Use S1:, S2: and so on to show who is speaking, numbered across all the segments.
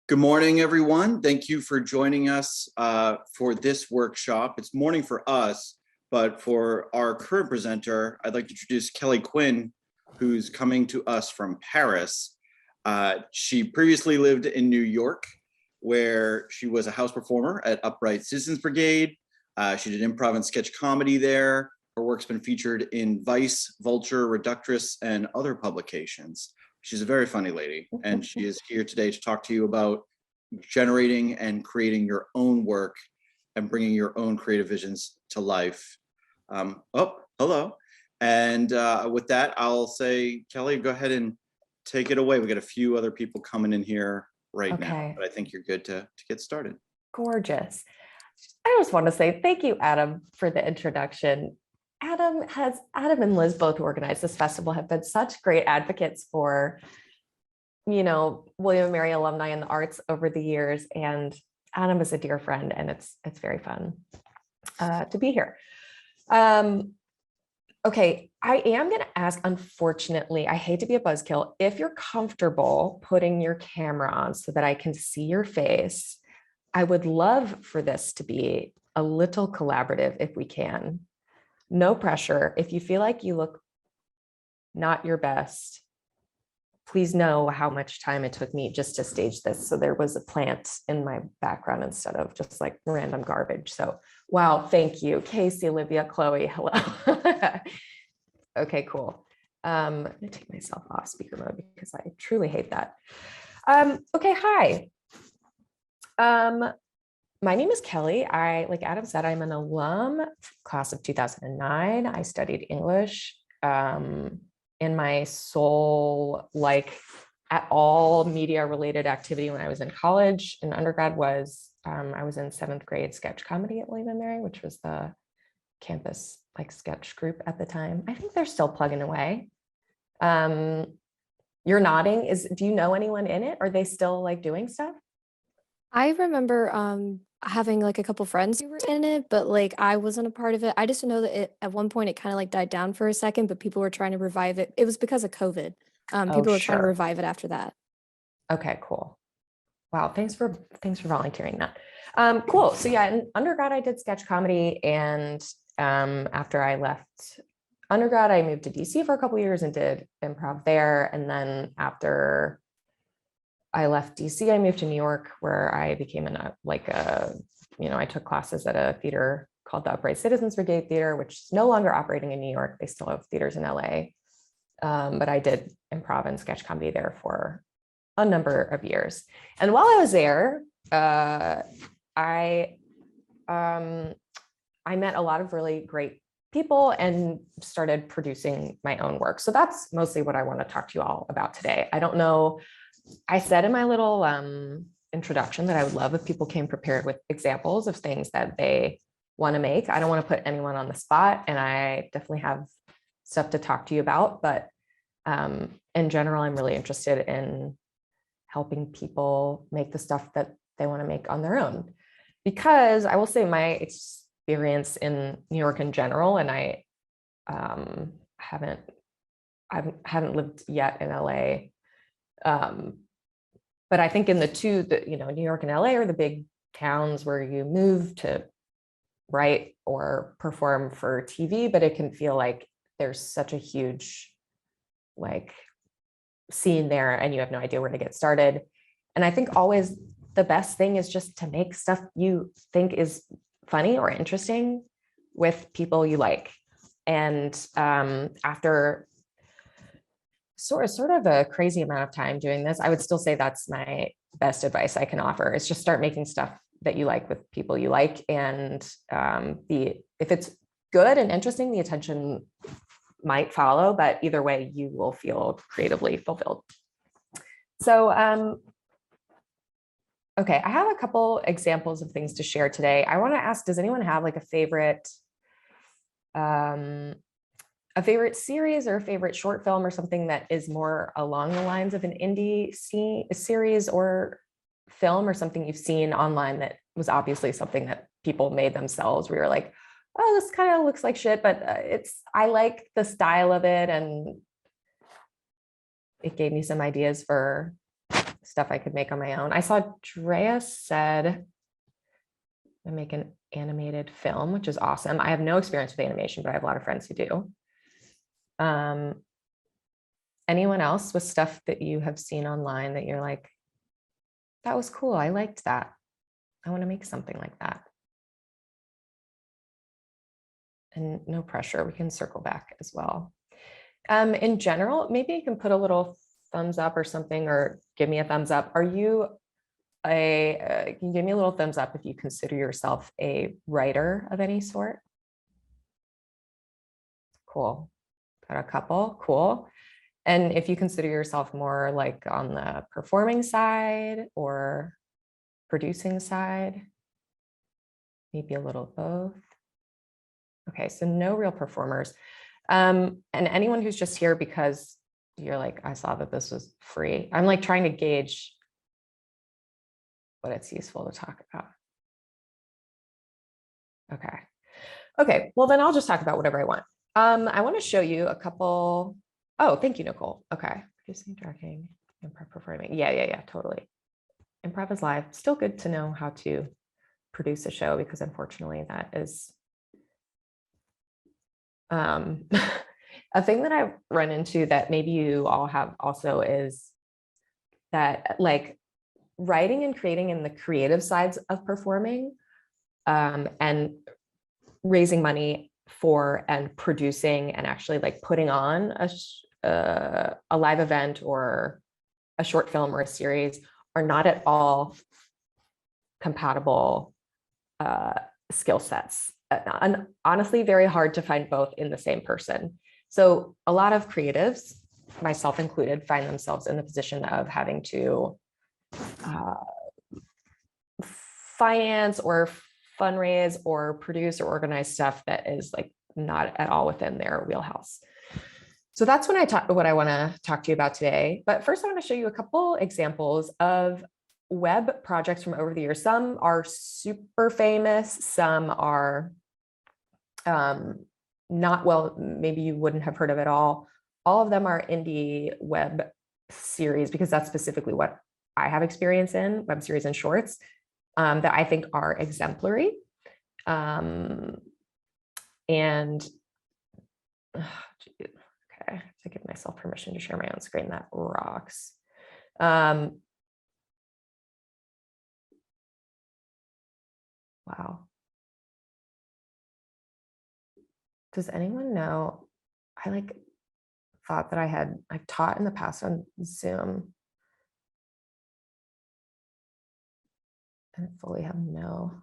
S1: Good morning, everyone. Thank you for joining us for this workshop. It's morning for us, but for our current presenter, I'd like to introduce Kelley Quinn, who's coming to us from Paris. She previously lived in New York, where she was a house performer at Upright Citizens Brigade. She did improv and sketch comedy there. Her work's been featured in Vice, Vulture, Reductress, and other publications. She's a very funny lady, and she is here today to talk to you about generating and creating your own work and bringing your own creative visions to life. Hello. And with that, I'll say, Kelley, go ahead and take it away. We got a few other people coming in here right now, but I think you're good to get started.
S2: Gorgeous. I just want to say thank you, Adam, for the introduction. Adam and Liz both organized this festival, have been such great advocates for, William and Mary alumni in the arts over the years. And Adam is a dear friend, and it's very fun to be here. Okay, I am going to ask, unfortunately, I hate to be a buzzkill, if you're comfortable putting your camera on so that I can see your face, I would love for this to be a little collaborative if we can. No pressure. If you feel like you look not your best, please know how much time it took me just to stage this. So there was a plant in my background instead of just like random garbage. So, wow, thank you. Casey, Olivia, Chloe, hello. Okay, cool. I'm gonna take myself off speaker mode because I truly hate that. Okay, hi. My name is Kelley. Like Adam said, I'm an alum, class of 2009. I studied English. In my sole, at all media related activity when I was in college and undergrad was, I was in 7th grade sketch comedy at William and Mary, which was the campus sketch group at the time. I think they're still plugging away. You're nodding. Do you know anyone in it? Are they still doing stuff?
S3: I remember having a couple friends who were in it, but I wasn't a part of it. I just know that at one point it kind of died down for a second, but people were trying to revive it. It was because of COVID. People were trying to revive it after that.
S2: Okay, cool. Wow, thanks for volunteering that. Cool. So yeah, in undergrad I did sketch comedy, and after I left undergrad, I moved to DC for a couple of years and did improv there. And then after I left DC, I moved to New York, where I became I took classes at a theater called the Upright Citizens Brigade Theater, which is no longer operating in New York. They still have theaters in LA. But I did improv and sketch comedy there for a number of years. And while I was there, I met a lot of really great people and started producing my own work. So that's mostly what I want to talk to you all about today. I don't know. I said in my little introduction that I would love if people came prepared with examples of things that they want to make. I don't want to put anyone on the spot, and I definitely have stuff to talk to you about. But in general, I'm really interested in helping people make the stuff that they want to make on their own. Because I will say my experience in New York in general, and I haven't lived yet in LA. But I think in the two, New York and LA are the big towns where you move to write or perform for TV, but it can feel like there's such a huge scene there and you have no idea where to get started. And I think always the best thing is just to make stuff you think is funny or interesting with people you like. And after sort of a crazy amount of time doing this, I would still say that's my best advice I can offer, is just start making stuff that you like with people you like. And if it's good and interesting, the attention might follow, but either way, you will feel creatively fulfilled. So, okay, I have a couple examples of things to share today. I want to ask, does anyone have a favorite series or a favorite short film or something that is more along the lines of an indie series or film, or something you've seen online that was obviously something that people made themselves, where you're like, oh, this kind of looks like shit, but I like the style of it, and it gave me some ideas for stuff I could make on my own. I saw Drea said I make an animated film, which is awesome. I have no experience with animation, but I have a lot of friends who do. Anyone else with stuff that you have seen online that you're like, that was cool, I liked that, I want to make something like that? And no pressure, we can circle back as well. In general, maybe you can put a little thumbs up or something, or give me a thumbs up. Are you can you give me a little thumbs up if you consider yourself a writer of any sort? Cool. Got a couple. Cool. And if you consider yourself more like on the performing side or producing side, maybe a little both. Okay, so no real performers. And anyone who's just here because you're like, I saw that this was free. I'm like trying to gauge what it's useful to talk about. Okay. Okay, well then I'll just talk about whatever I want. I want to show you a couple. Oh, thank you, Nicole. Okay. Producing, directing, improv performing. Yeah, totally. Improv is live. Still good to know how to produce a show, because unfortunately that is a thing that I've run into that maybe you all have also, is that like writing and creating in the creative sides of performing, and raising money for and producing and actually like putting on a live event or a short film or a series are not at all compatible skill sets. And honestly, very hard to find both in the same person. So a lot of creatives, myself included, find themselves in the position of having to finance or fundraise or produce or organize stuff that is like not at all within their wheelhouse. So that's what I want to talk to you about today. But first, I want to show you a couple examples of web projects from over the years. Some are super famous, some are not, well, maybe you wouldn't have heard of it all. All of them are indie web series, because that's specifically what I have experience in, web series and shorts, that I think are exemplary. And okay, I have to give myself permission to share my own screen. That rocks. Wow. Does anyone know? I like thought that I've taught in the past on Zoom. And fully have no.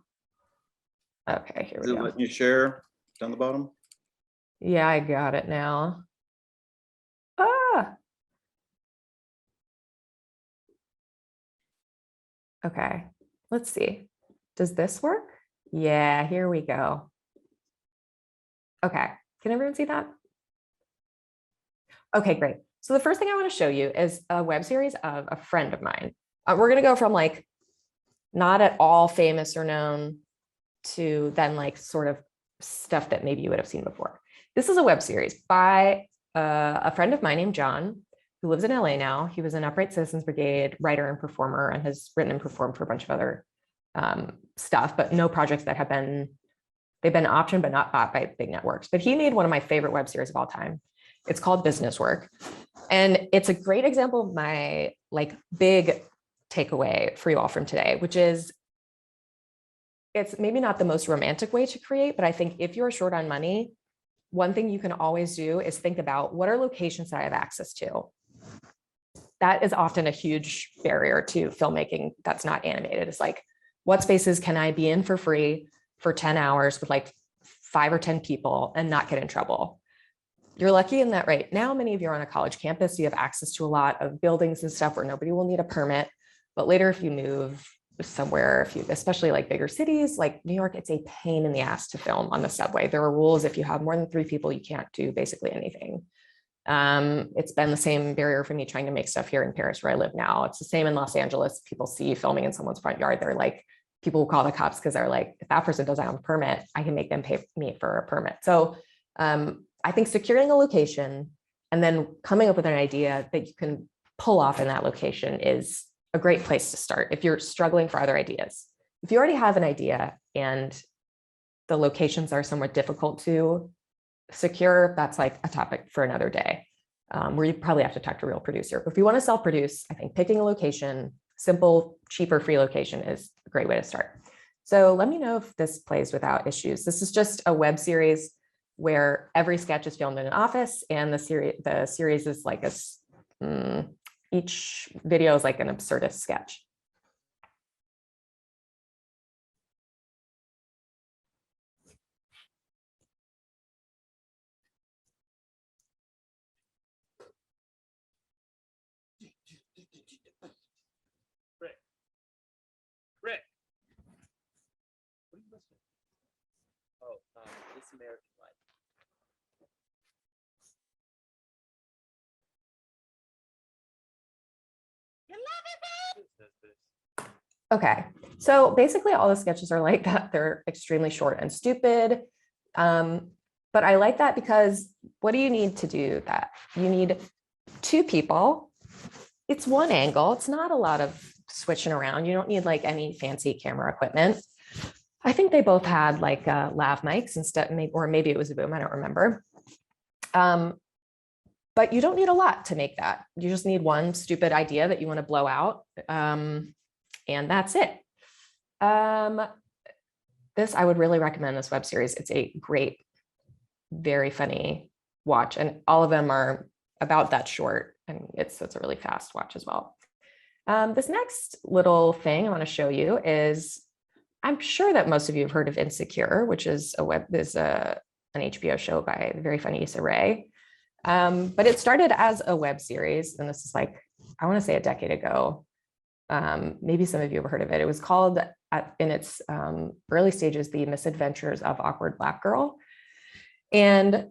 S2: Okay, here we go.
S1: Let you share down the bottom.
S2: Yeah, I got it now. Ah. Okay, let's see. Does this work? Yeah, here we go. Okay, can everyone see that? Okay, great. So the first thing I want to show you is a web series of a friend of mine. We're going to go from like not at all famous or known to then like sort of stuff that maybe you would have seen before. This is a web series by a friend of mine named John, who lives in LA now. He was an Upright Citizens Brigade writer and performer and has written and performed for a bunch of other stuff, but no projects that have been, they've been optioned but not bought by big networks. But he made one of my favorite web series of all time. It's called Business Work. And it's a great example of my like big takeaway for you all from today, which is it's maybe not the most romantic way to create, but I think if you're short on money, one thing you can always do is think about what are locations that I have access to. That is often a huge barrier to filmmaking that's not animated. It's like, what spaces can I be in for free for 10 hours with like 5 or 10 people and not get in trouble? You're lucky in that right now, many of you are on a college campus, you have access to a lot of buildings and stuff where nobody will need a permit. But later, if you move somewhere, especially like bigger cities like New York, it's a pain in the ass to film on the subway. There are rules. If you have more than 3 people, you can't do basically anything. It's been the same barrier for me trying to make stuff here in Paris where I live now. It's the same in Los Angeles. People see you filming in someone's front yard. They're like, people will call the cops because they're like, if that person doesn't have a permit, I can make them pay me for a permit. So I think securing a location and then coming up with an idea that you can pull off in that location is a great place to start if you're struggling for other ideas. If you already have an idea and the locations are somewhat difficult to secure, that's like a topic for another day, where you probably have to talk to a real producer. But if you want to self-produce, I think picking a location, simple, cheaper, free location is a great way to start. So let me know if this plays without issues. This is just a web series where every sketch is filmed in an office, and the series is like each video is like an absurdist sketch.
S4: Rick. What are you listening to? Oh, This American Life. You love it,
S2: Okay, so basically all the sketches are like that. They're extremely short and stupid. But I like that because what do you need to do that? You need two people. It's one angle. It's not a lot of switching around. You don't need like any fancy camera equipment. I think they both had like lav mics instead, or maybe it was a boom. I don't remember. But you don't need a lot to make that. You just need one stupid idea that you want to blow out. And that's it. This, I would really recommend this web series. It's a great, very funny watch. And all of them are about that short. And it's a really fast watch as well. This next little thing I want to show you is, I'm sure that most of you have heard of Insecure, which is an HBO show by the very funny Issa Rae. But it started as a web series, and this is like, I want to say a decade ago. Maybe some of you have heard of it. It was called, in its early stages, The Misadventures of Awkward Black Girl. And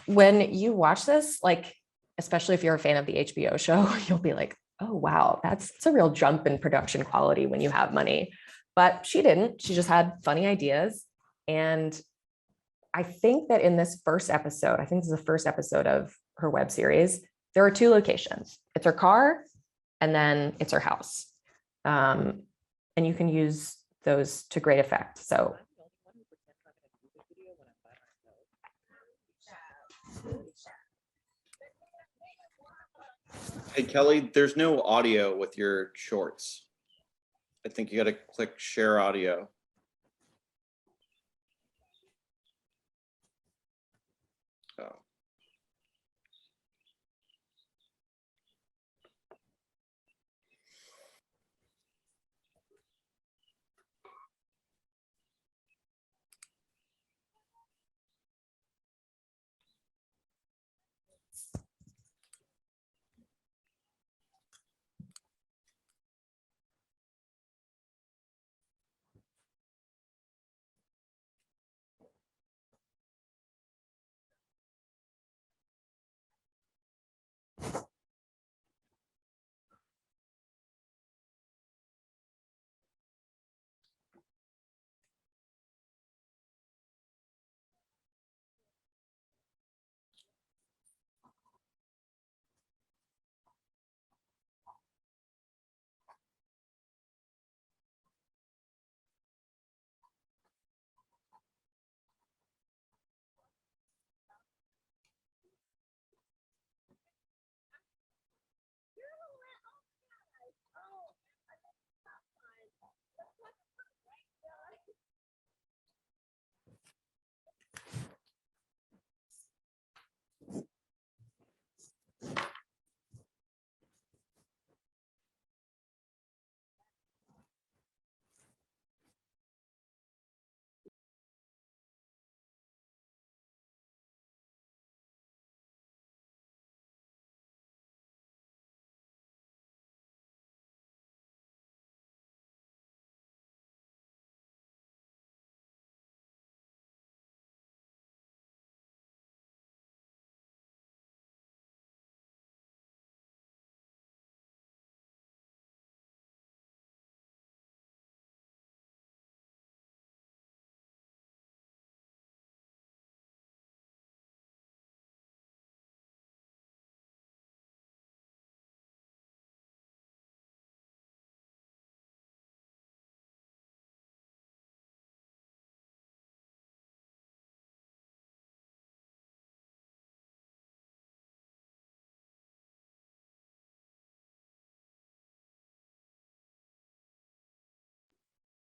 S2: when you watch this, like, especially if you're a fan of the HBO show, you'll be like, oh, wow, it's a real jump in production quality when you have money. But she didn't. She just had funny ideas. And I think that in this first episode, I think this is the first episode of her web series, there are two locations. It's her car, and then it's her house. And you can use those to great effect. So
S1: Hey, Kelly, there's no audio with your shorts. I think you got to click share audio. Oh.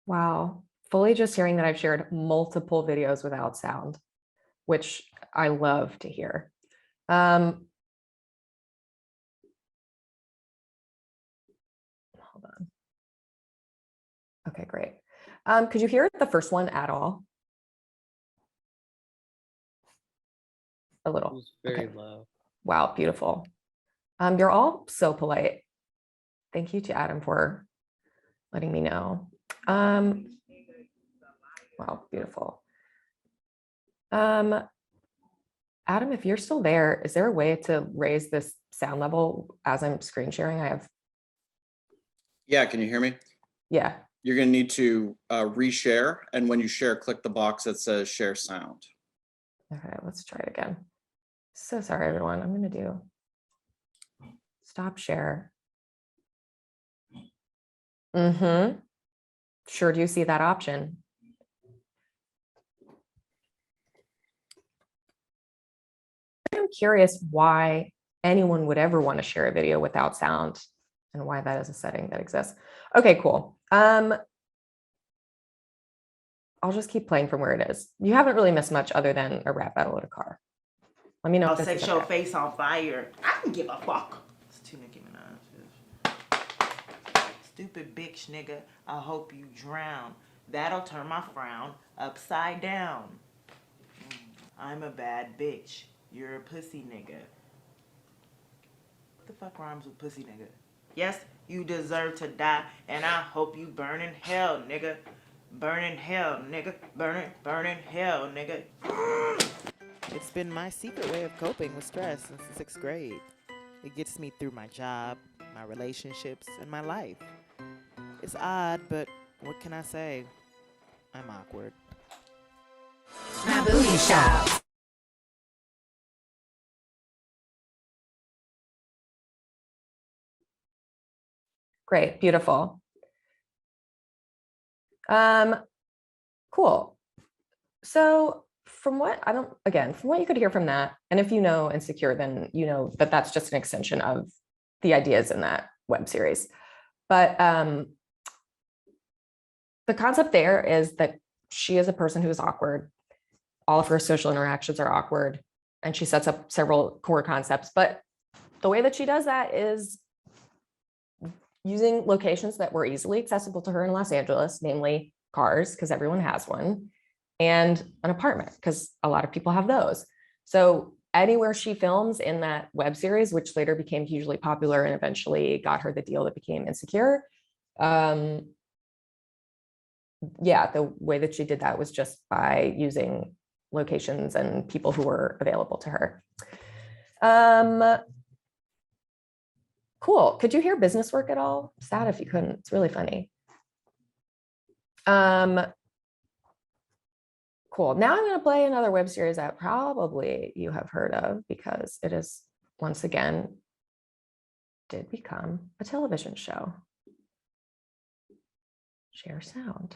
S2: Wow. Fully just hearing that I've shared multiple videos without sound, which I love to hear. Hold on. Okay, great. Could you hear the first one at all? A
S4: It
S2: little.
S4: was very
S2: Okay.
S4: low.
S2: Wow, beautiful. You're all so polite. Thank you to Adam for letting me know. Wow, beautiful. Adam, if you're still there, is there a way to raise this sound level as I'm screen sharing?
S1: Yeah, can you hear me?
S2: Yeah.
S1: You're gonna need to reshare, and when you share, click the box that says share sound.
S2: Okay, let's try it again. So sorry, everyone. I'm gonna do stop share. Sure do see that option. I'm curious why anyone would ever want to share a video without sound and why that is a setting that exists. Okay, cool. I'll just keep playing from where it is. You haven't really missed much other than a rap battle at a car. Let me know.
S5: I'll
S2: if this
S5: set
S2: is
S5: your
S2: okay.
S5: face on fire. I don't give a fuck. It's two Nicki Minaj. Stupid bitch nigga, I hope you drown. That'll turn my frown upside down. I'm a bad bitch. You're a pussy nigga. What the fuck rhymes with pussy nigga? Yes, you deserve to die, and I hope you burn in hell, nigga. Burn in hell, nigga. Burn in hell, nigga. It's been my secret way of coping with stress since the 6th grade. It gets me through my job, my relationships, and my life. It's odd, but what can I say? I'm awkward.
S6: My booty shop.
S2: Great, beautiful. Cool. So from what from what you could hear from that, and if you know Insecure, then you know that that's just an extension of the ideas in that web series. But the concept there is that she is a person who is awkward. All of her social interactions are awkward, and she sets up several core concepts. But the way that she does that is using locations that were easily accessible to her in Los Angeles, namely cars, because everyone has one, and an apartment, because a lot of people have those. So anywhere she films in that web series, which later became hugely popular and eventually got her the deal that became Insecure, yeah, the way that she did that was just by using locations and people who were available to her. Cool. Could you hear business work at all? Sad if you couldn't. It's really funny. Cool. Now I'm going to play another web series that probably you have heard of because it is, once again, did become a television show. Share sound.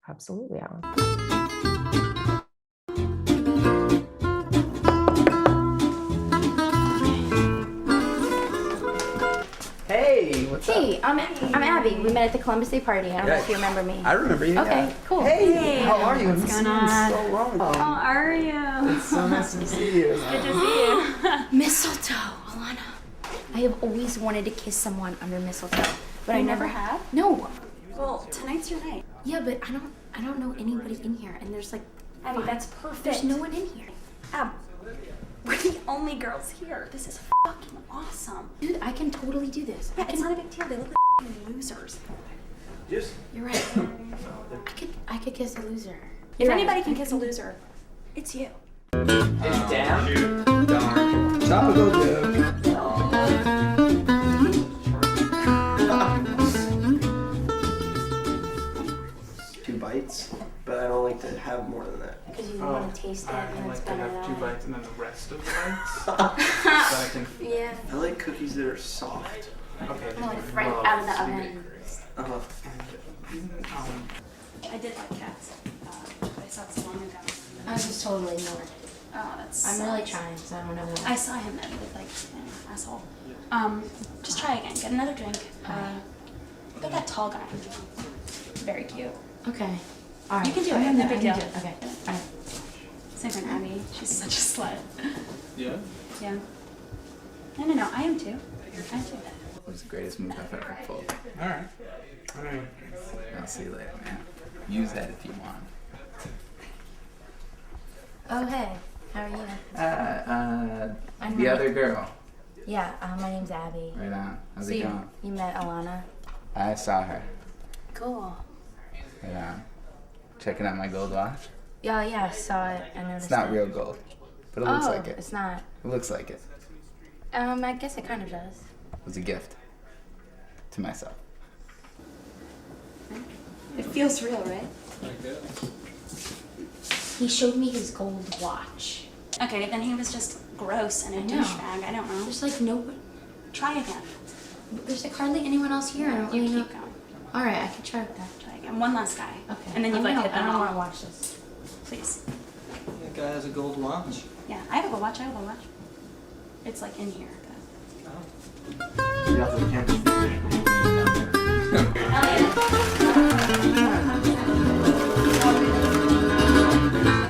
S2: Absolutely, Alan.
S7: Hey, what's up?
S6: Hey, I'm Abby. We met at the Columbus Day party. I don't know if you remember me.
S7: I remember you.
S6: Okay,
S7: yeah.
S6: cool.
S7: Hey, how are you?
S8: What's
S7: I've
S8: going
S7: seen you
S8: on?
S7: so long.
S8: How are you?
S7: It's so nice to see you.
S8: Good to see you.
S6: Mistletoe, Alana. I have always wanted to kiss someone under mistletoe, but I never
S8: have?
S6: No.
S8: Well, tonight's your night.
S6: Yeah, but I don't know anybody in here, and there's like.
S8: Abby, that's perfect.
S6: There's no one in here.
S8: Ab, we're the only girls here. This is fucking awesome.
S6: Dude, I can totally do this.
S8: Yeah, it's not a big deal. They look like fucking losers.
S7: Just
S6: You're right. I could kiss a loser.
S8: If anybody can kiss a loser, it's you.
S7: damn. Tropical joke. 2 bites, but I don't like to have more than that.
S6: Because you want to taste it, and it's better that way.
S9: bites and then the rest of the bites. So I can.
S6: Yeah.
S7: I like cookies that are soft.
S9: Okay.
S6: No, like right out of the oven.
S7: Uh-huh.
S8: I did like cats. I saw it so long ago.
S6: I was just totally ignored.
S8: Oh, that's.
S6: I'm really trying, so I don't know what.
S8: I saw him then with like an asshole. Just try again. Get another drink. Look at that tall guy. very cute.
S6: Okay. All right.
S8: You can do
S6: I'm
S8: it.
S6: gonna-
S8: No big
S6: I'm
S8: deal.
S6: gonna do it. Okay. All right.
S8: Same for Abby. She's such a slut.
S9: Yeah?
S8: Yeah. No. I am too. I am too.
S10: It was the greatest move I've ever pulled.
S9: Alright. Alright.
S10: I'll see you later, man. Use that if you want.
S6: Oh, hey. How are you? I'm
S10: The
S6: Mike.
S10: other girl.
S6: Yeah, my name's Abby.
S10: Right on. How's
S6: So
S10: it
S6: you,
S10: going?
S6: you met Alana?
S10: I saw her.
S6: Cool.
S10: Right on. Checking out my gold watch.
S6: Yeah, I saw it. I noticed
S10: It's not
S6: it.
S10: real gold, but it looks
S6: Oh,
S10: like it.
S6: it's not.
S10: It looks like it.
S6: I guess it kind of does.
S10: It was a gift to myself.
S8: It feels real, right?
S9: Like it?
S6: He showed me his gold watch.
S8: Okay, then he was just gross and a
S6: I know.
S8: douchebag. I don't know.
S6: There's like no,
S8: Try again.
S6: there's like hardly anyone else here. I don't
S8: You
S6: really know.
S8: keep going.
S6: All right, I can try with that.
S8: Try again. One last guy.
S6: Okay.
S8: And then you
S6: I
S8: like
S6: don't
S8: hit
S6: know, I
S8: them
S6: don't
S8: all.
S6: want to watch this.
S8: Please.
S4: That guy has a gold watch.
S8: Yeah, I have a gold watch. I have a gold watch. It's like in here.
S7: Yeah, so we can't just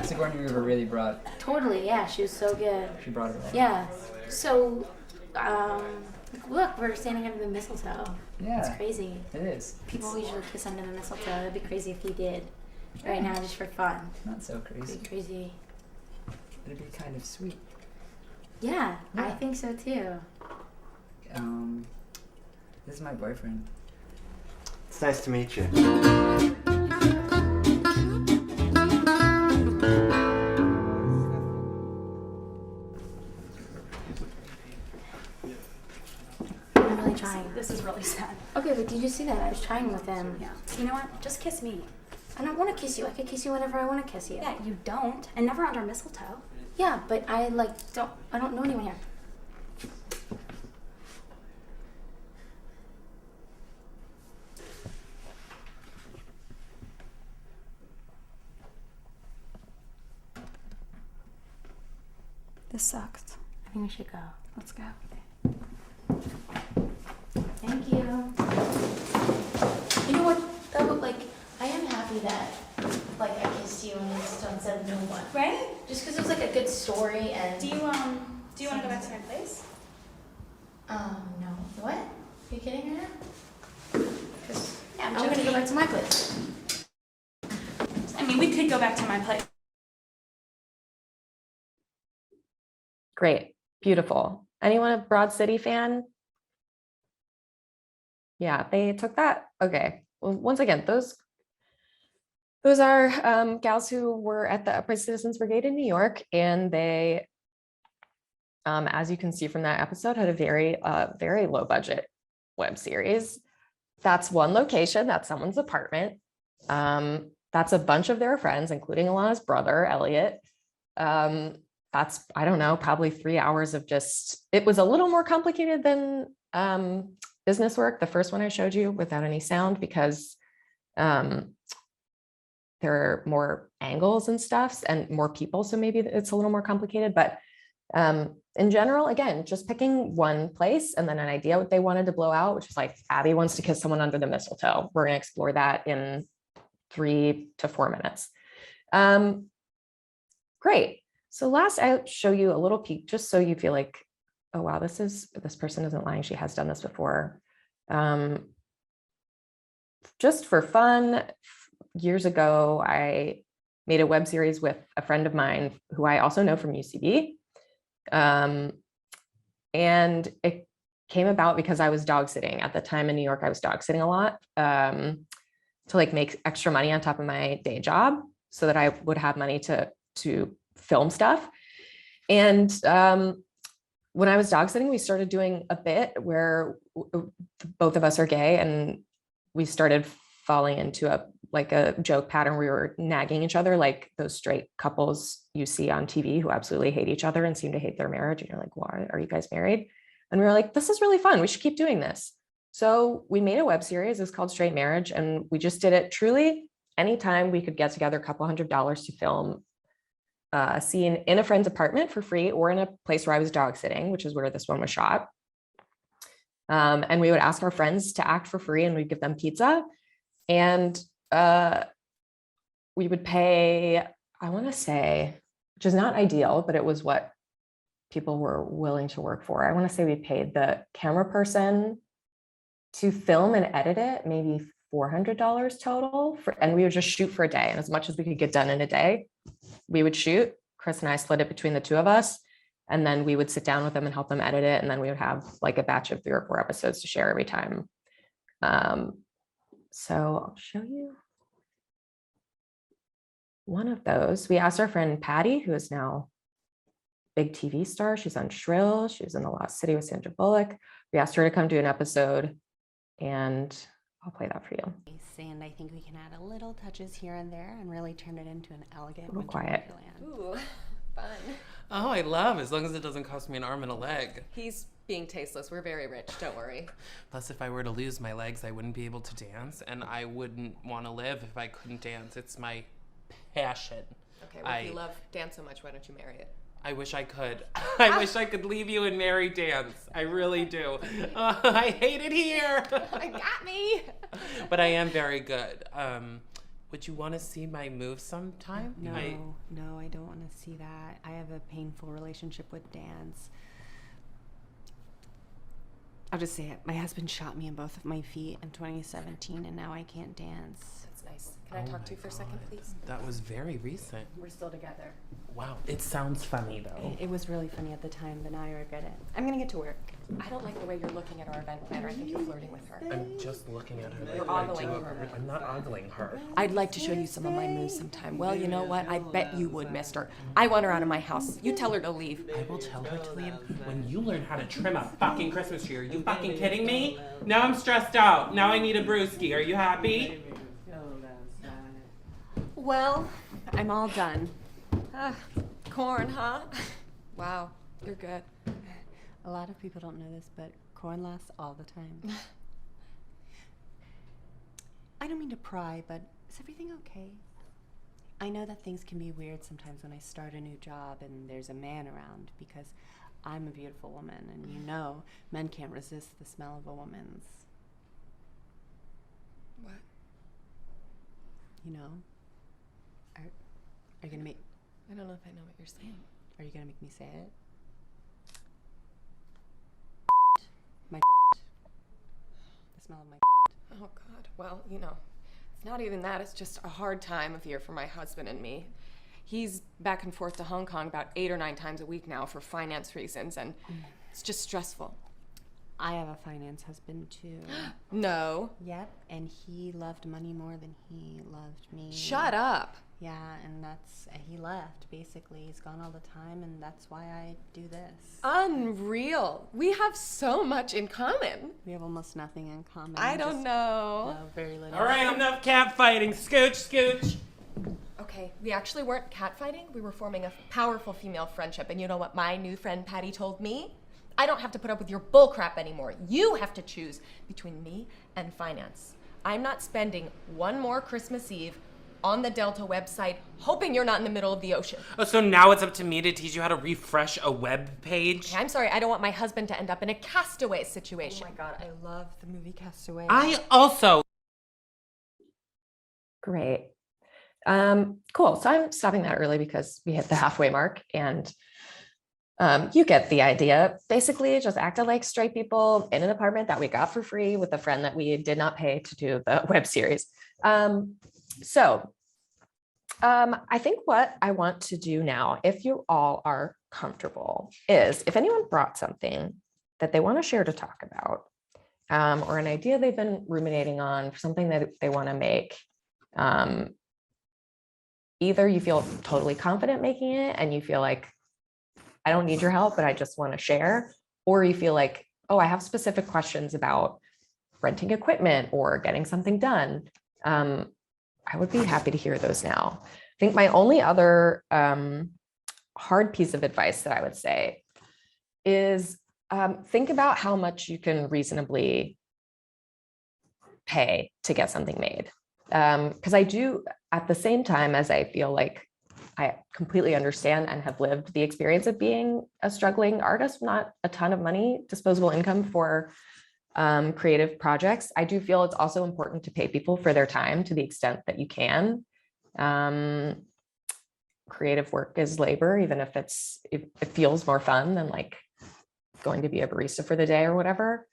S11: Sigourney Weaver really brought.
S6: Totally, yeah, she was so good.
S11: She brought it all.
S6: Yeah. So, look, we're standing under the mistletoe.
S11: Yeah.
S6: It's crazy.
S11: It is.
S6: People usually kiss under the mistletoe. It'd be crazy if you did right now, just for fun.
S11: Not so
S6: It'd
S11: crazy.
S6: be crazy.
S11: It'd be kind of sweet.
S6: Yeah, I
S11: Yeah.
S6: think so too.
S11: This is my boyfriend.
S7: It's nice to meet you.
S6: I'm really trying.
S8: This is really sad.
S6: Okay, but did you see that? I was trying with him.
S8: Yeah. You know what? Just kiss me.
S6: I don't want to kiss you. I could kiss you whenever I want to kiss you.
S8: Yeah, you don't. And never under mistletoe.
S6: Yeah, but I don't know anyone here.
S8: This sucks.
S6: I think we should go.
S8: Let's go.
S6: Thank you. You know what, though? Like, I am happy that, like, I kissed you and instead of no one.
S8: Right?
S6: Just because it was, like, a good story and...
S8: Do you want to go back to my place?
S6: No. What? Are you kidding right now?
S8: Yeah,
S6: I'm gonna go back to my place.
S8: I mean, we could go back to my place.
S2: Great, beautiful. Anyone a Broad City fan? Yeah, they took that. Okay. Well, once again, those are gals who were at the Upright Citizens Brigade in New York, and they, as you can see from that episode, had a very low budget web series. That's one location. That's someone's apartment. That's a bunch of their friends, including Alana's brother, Elliot. That's, I don't know, probably 3 hours of just, it was a little more complicated than business work, the first one I showed you without any sound, because there are more angles and stuff and more people. So maybe it's a little more complicated, but in general, again, just picking one place and then an idea what they wanted to blow out, which is like Abby wants to kiss someone under the mistletoe. We're going to explore that in 3 to 4 minutes. Great. So last I'll show you a little peek, just so you feel like, oh, wow, this person isn't lying. She has done this before. Just for fun, years ago, I made a web series with a friend of mine who I also know from UCB. And it came about because I was dog sitting at the time in New York. I was dog sitting a lot to like make extra money on top of my day job so that I would have money to film stuff. And when I was dog sitting, we started doing a bit where both of us are gay, and we started falling into a joke pattern. We were nagging each other like those straight couples you see on TV who absolutely hate each other and seem to hate their marriage. And you're like, why are you guys married? And we were like, this is really fun. We should keep doing this. So we made a web series. It's called Straight Marriage. And we just did it truly anytime we could get together $200 to film a scene in a friend's apartment for free, or in a place where I was dog sitting, which is where this one was shot. And we would ask our friends to act for free, and we'd give them pizza. And we would pay, I want to say, which is not ideal, but it was what people were willing to work for. I want to say we paid the camera person to film and edit it, maybe $400 total and we would just shoot for a day. And as much as we could get done in a day, we would shoot. Chris and I split it between the two of us. And then we would sit down with them and help them edit it. And then we would have like a batch of 3 or 4 episodes to share every time. So I'll show you one of those. We asked our friend Patty, who is now a big TV star. She's on Shrill. She was in The Lost City with Sandra Bullock. We asked her to come do an episode, and I'll play that for you.
S8: And I think we can add a little touches here and there and really turn it into an elegant
S2: little quiet.
S12: Ooh, fun.
S9: Oh, I love, as long as it doesn't cost me an arm and a leg.
S12: He's being tasteless. We're very rich, don't worry.
S9: Plus, if I were to lose my legs, I wouldn't be able to dance, and I wouldn't want to live if I couldn't dance. It's my passion.
S12: Okay, well, if you love dance so much, why don't you marry it?
S9: I wish I could. I wish I could leave you and marry dance. I really do. I hate it here.
S12: I got me.
S9: But I am very good. Would you want to see my moves sometime?
S8: No, I don't want to see that. I have a painful relationship with dance. I'll just say it. My husband shot me in both of my feet in 2017, and now I can't dance.
S12: That's nice. Can I talk to you for a second, please?
S9: That was very recent.
S12: We're still together.
S9: Wow, it sounds funny though.
S8: It was really funny at the time, but now I regret it. I'm gonna get to work.
S12: I don't like the way you're looking at our event planner. I think you're flirting with her.
S9: I'm just looking at her.
S12: You're
S9: like
S12: ogling
S9: I do
S12: her.
S9: every- I'm not ogling her.
S12: I'd like to show you some of my moves sometime. Well, you know what? I bet you would, mister. I want her out of my house. You tell her to leave.
S9: I will tell her to leave when you learn how to trim a fucking Christmas tree. Are you fucking kidding me? Now I'm stressed out. Now I need a brewski. Are you happy?
S8: Well, I'm all done.
S12: Corn, huh? Wow, you're good.
S8: A lot of people don't know this, but corn lasts all the time. I don't mean to pry, but is everything okay? I know that things can be weird sometimes when I start a new job and there's a man around, because I'm a beautiful woman, and you know men can't resist the smell of a woman's.
S12: What?
S8: You know? Are you gonna make...
S12: I don't know if I know what you're saying.
S8: Are you gonna make me say it? My the smell of my
S12: Oh, God. Well, you know, it's not even that. It's just a hard time of year for my husband and me. He's back and forth to Hong Kong about 8 or 9 times a week now for finance reasons, and it's just stressful.
S8: I have a finance husband, too.
S12: No.
S8: Yep, and he loved money more than he loved me.
S12: Shut up.
S8: Yeah, and that's... he left, basically. He's gone all the time, and that's why I do this.
S12: Unreal. We have so much in common.
S8: We have almost nothing in common.
S12: I don't know.
S8: No, very little.
S9: All right, enough cat fighting. Scooch, scooch.
S12: Okay, we actually weren't catfighting. We were forming a powerful female friendship. And you know what my new friend Patty told me? I don't have to put up with your bullcrap anymore. You have to choose between me and finance. I'm not spending one more Christmas Eve on the Delta website hoping you're not in the middle of the ocean.
S9: Oh, so now it's up to me to teach you how to refresh a web page?
S12: Okay, I'm sorry, I don't want my husband to end up in a castaway situation.
S8: Oh my God, I love the movie Castaway.
S9: I also...
S2: Great. Cool. So I'm stopping that early because we hit the halfway mark, and you get the idea. Basically, just acted like straight people in an apartment that we got for free with a friend that we did not pay to do the web series. I think what I want to do now, if you all are comfortable, is if anyone brought something that they want to share to talk about, or an idea they've been ruminating on, for something that they want to make, either you feel totally confident making it and you feel like, I don't need your help, but I just want to share, or you feel like, oh, I have specific questions about renting equipment or getting something done. I would be happy to hear those now. I think my only other hard piece of advice that I would say is think about how much you can reasonably pay to get something made. Because I do, at the same time as I feel like I completely understand and have lived the experience of being a struggling artist, not a ton of money, disposable income for creative projects. I do feel it's also important to pay people for their time to the extent that you can. Creative work is labor, even if it feels more fun than like going to be a barista for the day or whatever.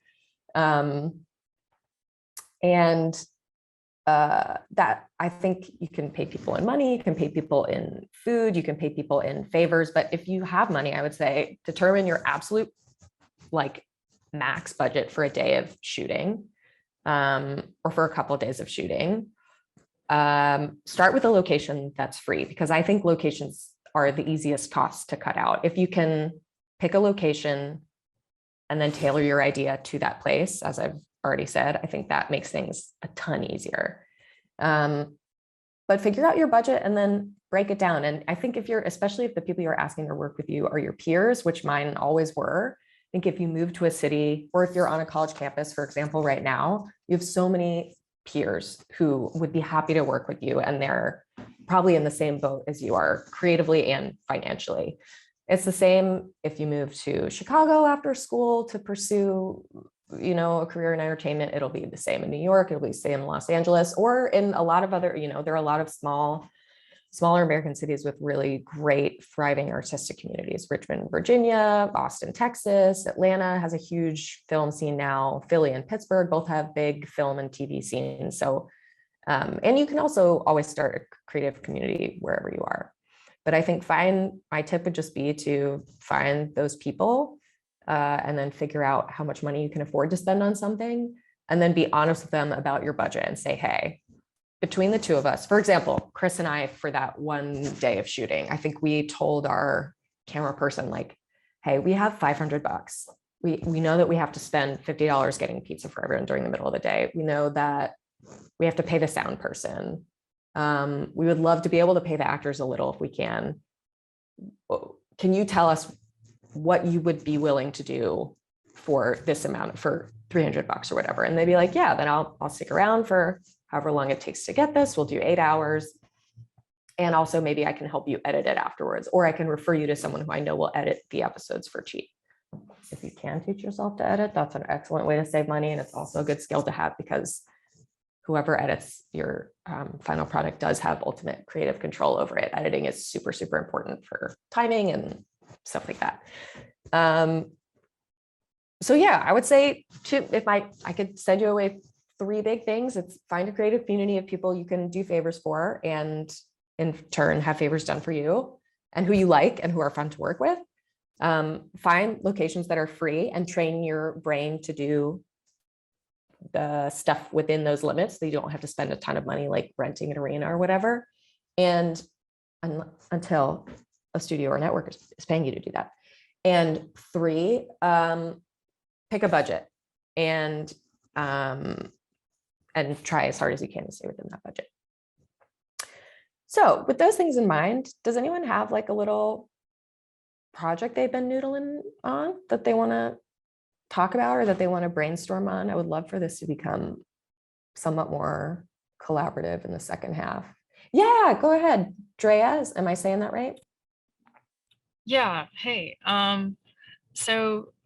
S2: That I think you can pay people in money, you can pay people in food, you can pay people in favors. But if you have money, I would say determine your absolute like max budget for a day of shooting, or for a couple of days of shooting. Start with a location that's free, because I think locations are the easiest costs to cut out. If you can pick a location and then tailor your idea to that place, as I've already said, I think that makes things a ton easier. But figure out your budget and then break it down. And I think especially if the people you're asking to work with you are your peers, which mine always were, I think if you move to a city, or if you're on a college campus, for example, right now, you have so many peers who would be happy to work with you, and they're probably in the same boat as you are, creatively and financially. It's the same if you move to Chicago after school to pursue, a career in entertainment. It'll be the same in New York, it'll be the same in Los Angeles, or in a lot of other, there are a lot of smaller American cities with really great, thriving artistic communities. Richmond, Virginia, Austin, Texas, Atlanta has a huge film scene now. Philly and Pittsburgh both have big film and TV scenes. So, and you can also always start a creative community wherever you are. But I think my tip would just be to find those people, and then figure out how much money you can afford to spend on something, and then be honest with them about your budget and say, hey, between the two of us, for example, Chris and I, for that one day of shooting, I think we told our camera person, like, hey, we have $500. We know that we have to spend $50 getting pizza for everyone during the middle of the day. We know that we have to pay the sound person. We would love to be able to pay the actors a little if we can. Can you tell us what you would be willing to do for this amount, for $300 or whatever? And they'd be like, yeah, then I'll stick around for however long it takes to get this. We'll do 8 hours. And also maybe I can help you edit it afterwards, or I can refer you to someone who I know will edit the episodes for cheap. If you can teach yourself to edit, that's an excellent way to save money. And it's also a good skill to have, because whoever edits your final product does have ultimate creative control over it. Editing is super, super important for timing and stuff like that. So yeah, I would say I could send you away 3 big things. It's find a creative community of people you can do favors for, and in turn have favors done for you, and who you like and who are fun to work with. Find locations that are free and train your brain to do the stuff within those limits, so you don't have to spend a ton of money like renting an arena or whatever. And until a studio or network is paying you to do that. And 3, pick a budget and try as hard as you can to stay within that budget. So with those things in mind, does anyone have like a little project they've been noodling on that they want to talk about, or that they want to brainstorm on? I would love for this to become somewhat more collaborative in the second half. Yeah, go ahead, Drea. Am I saying that right?
S13: Yeah. Hey. When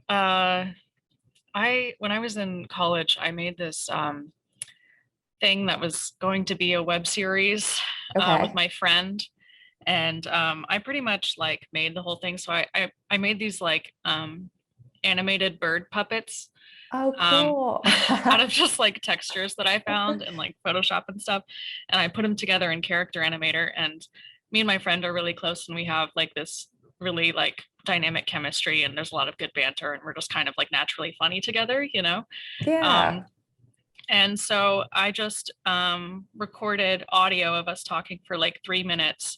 S13: I was in college, I made this thing that was going to be a web series with my friend, and I pretty much like made the whole thing. So I made these like animated bird puppets.
S2: Oh, cool.
S13: Out of just like textures that I found in like Photoshop and stuff, and I put them together in Character Animator. And me and my friend are really close, and we have like this really like dynamic chemistry, and there's a lot of good banter, and we're just kind of like naturally funny together,
S2: Yeah.
S13: And so I just recorded audio of us talking for like 3 minutes,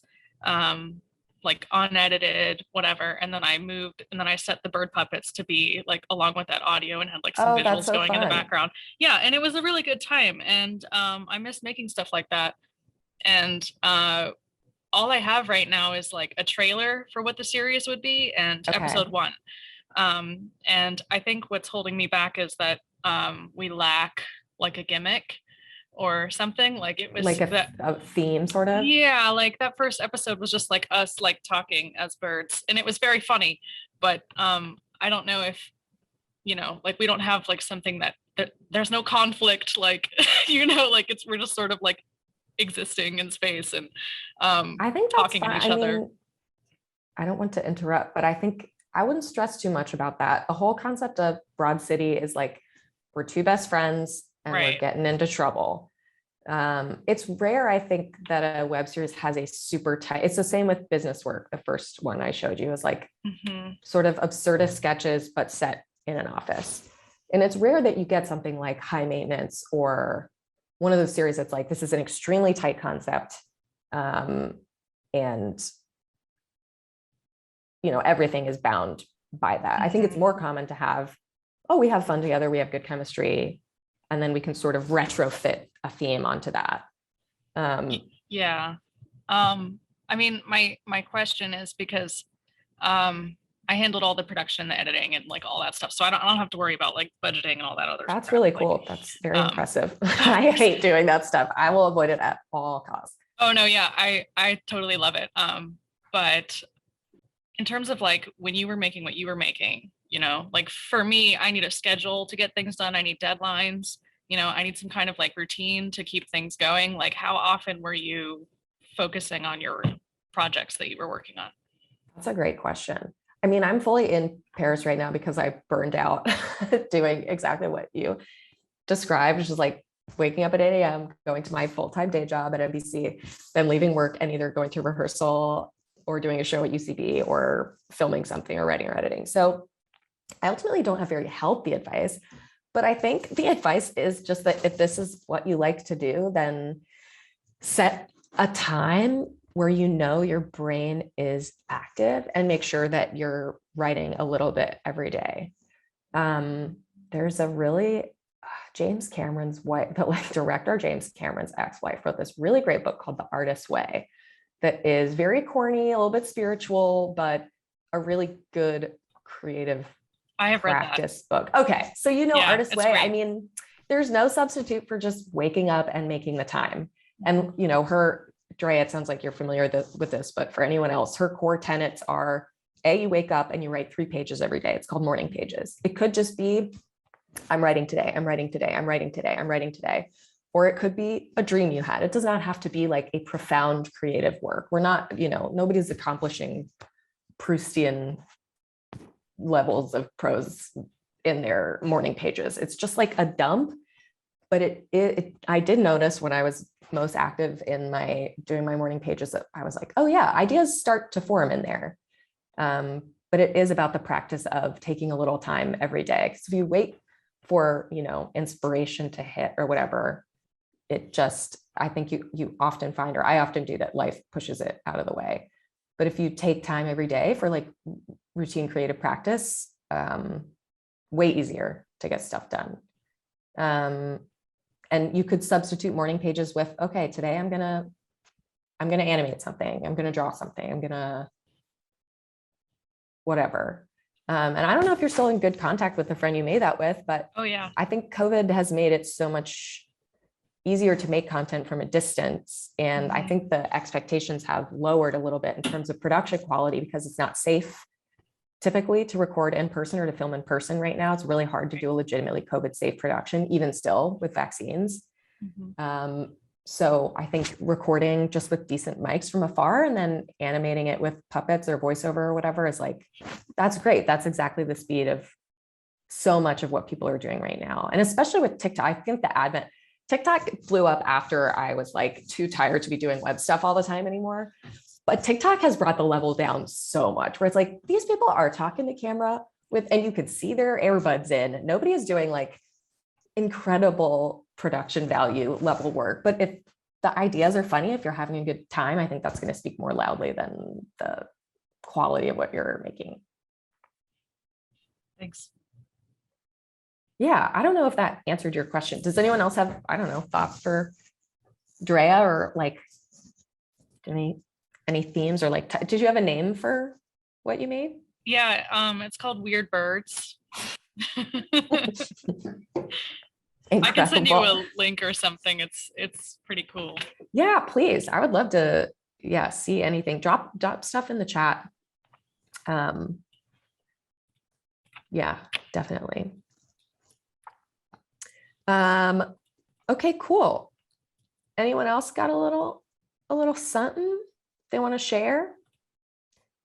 S13: like unedited, whatever. And then I set the bird puppets to be like along with that audio, and had like some visuals
S2: so
S13: going in the
S2: fun.
S13: background. Yeah. And it was a really good time. And I miss making stuff like that. And all I have right now is like a trailer for what the series would be, and episode 1. And I think what's holding me back is that we lack like a gimmick or something. Like it was
S2: like a theme sort of.
S13: Yeah, like that first episode was just like us like talking as birds, and it was very funny, but I don't know if like we don't have like something that there's no conflict, like, you know, like we're just sort of like existing in space and
S2: I think that's
S13: talking to
S2: fine.
S13: each other.
S2: Mean, I don't want to interrupt, but I think I wouldn't stress too much about that. The whole concept of Broad City is like, we're two best friends and we're getting into trouble. It's rare, I think, that a web series has a super tight, it's the same with Business Work. The first one I showed you was like sort of absurdist sketches, but set in an office. And it's rare that you get something like High Maintenance or one of those series that's like, this is an extremely tight concept. And you know, everything is bound by that. I think it's more common to have, oh, we have fun together, we have good chemistry, and then we can sort of retrofit a theme onto that.
S13: Yeah. I mean, my question is because I handled all the production, the editing, and like all that stuff, so I don't have to worry about like budgeting and all that other
S2: That's
S13: crap.
S2: really cool. That's very impressive. I hate doing that stuff. I will avoid it at all costs.
S13: Oh no, yeah, I totally love it. But in terms of like when you were making what you were making, you know, like for me, I need a schedule to get things done. I need deadlines. You know, I need some kind of like routine to keep things going. Like, how often were you focusing on your projects that you were working on?
S2: That's a great question. I mean, I'm fully in Paris right now because I burned out doing exactly what you described, which is like waking up at 8 a.m., going to my full-time day job at NBC, then leaving work and either going to rehearsal or doing a show at UCB or filming something or writing or editing. So I ultimately don't have very healthy advice, but I think the advice is just that if this is what you like to do, then set a time where you know your brain is active and make sure that you're writing a little bit every day. There's a really, James Cameron's wife, the like director, James Cameron's ex-wife, wrote this really great book called The Artist's Way that is very corny, a little bit spiritual, but a really good creative
S13: I have
S2: practice book. Okay, so you know,
S13: Yeah,
S2: Artist's
S13: it's
S2: Way.
S13: great.
S2: I mean, there's no substitute for just waking up and making the time. And you know, Drea, it sounds like you're familiar with this, but for anyone else, her core tenets are A, you wake up and you write 3 pages every day. It's called morning pages. It could just be, I'm writing today, I'm writing today, I'm writing today, I'm writing today. Or it could be a dream you had. It does not have to be like a profound creative work. We're not, you know, nobody's accomplishing Proustian levels of prose in their morning pages. It's just like a dump. But I did notice when I was most active in doing my morning pages that I was like, oh yeah, ideas start to form in there. But it is about the practice of taking a little time every day. Because if you wait for, you know, inspiration to hit or whatever, it just, I think you often find, or I often do, that life pushes it out of the way. But if you take time every day for like routine creative practice, way easier to get stuff done. And you could substitute morning pages with, okay, today I'm gonna animate something, I'm gonna draw something, I'm gonna whatever. And I don't know if you're still in good contact with the friend you made that with, but
S13: Oh yeah.
S2: I think COVID has made it so much easier to make content from a distance. And I think the expectations have lowered a little bit in terms of production quality because it's not safe typically to record in person or to film in person right now. It's really hard to do a legitimately COVID safe production, even still with vaccines. So I think recording just with decent mics from afar and then animating it with puppets or voiceover or whatever is like, that's great. That's exactly the speed of so much of what people are doing right now. And especially with TikTok, I think TikTok blew up after I was like too tired to be doing web stuff all the time anymore. But TikTok has brought the level down so much where it's like, these people are talking to camera with, and you could see their earbuds in. Nobody is doing like incredible production value level work. But if the ideas are funny, if you're having a good time, I think that's going to speak more loudly than the quality of what you're making.
S13: Thanks.
S2: Yeah, I don't know if that answered your question. Does anyone else have, I don't know, thoughts for Drea or like any themes or like, did you have a name for what you made?
S13: Yeah, it's called Weird Birds. I can send you a link or something. It's pretty cool.
S2: Yeah, please. I would love to, see anything. Drop stuff in the chat. Yeah, definitely. Okay, cool. Anyone else got a little something they want to share?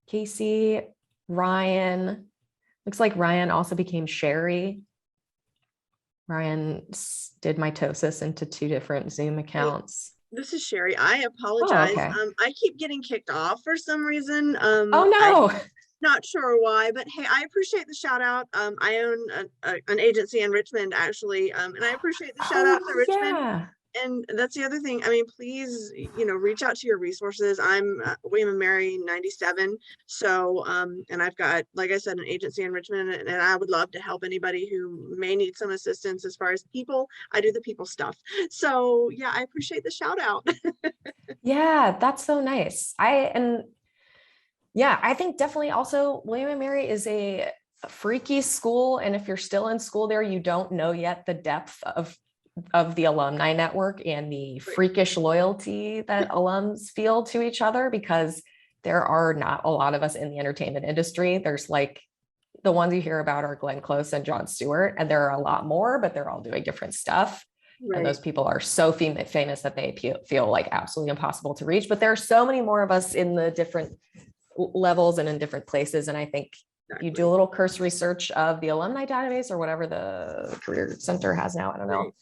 S2: Casey, Ryan. Looks like Ryan also became Sherry. Ryan did mitosis into 2 different Zoom accounts.
S14: This is Sherry. I apologize.
S2: Okay.
S14: I keep getting kicked off for some reason.
S2: Oh no.
S14: I'm not sure why, but hey, I appreciate the shout out. I own an agency in Richmond actually, and I appreciate the shout out to Richmond.
S2: Yeah.
S14: And that's the other thing. I mean, please, reach out to your resources. I'm William and Mary 97. So, and I've got, like I said, an agency in Richmond, and I would love to help anybody who may need some assistance as far as people. I do the people stuff. So yeah, I appreciate the shout out.
S2: Yeah, that's so nice. I think definitely also William and Mary is a freaky school. And if you're still in school there, you don't know yet the depth of the alumni network and the freakish loyalty that alums feel to each other, because there are not a lot of us in the entertainment industry. There's like the ones you hear about are Glenn Close and Jon Stewart, and there are a lot more, but they're all doing different stuff. Right. And those people are so famous that they feel like absolutely impossible to reach. But there are so many more of us in the different levels and in different places. And I think you do a little cursory search of the alumni database or whatever the Career Center has now. I don't know.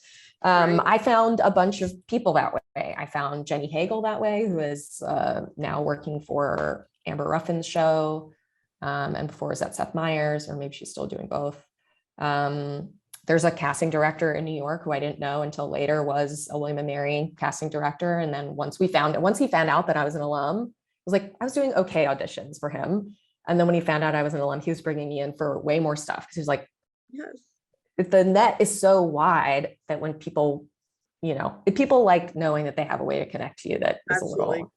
S2: I found a bunch of people that way. I found Jenny Hagel that way, who is now working for Amber Ruffin's show. And before was at Seth Meyers, or maybe she's still doing both. There's a casting director in New York who I didn't know until later was a William and Mary casting director. And then once he found out that I was an alum, I was doing okay auditions for him. And then when he found out I was an alum, he was bringing me in for way more stuff. Because he was like,
S14: yes.
S2: The net is so wide that when people, if people like knowing that they have a way to connect to you, that is Absolutely. A little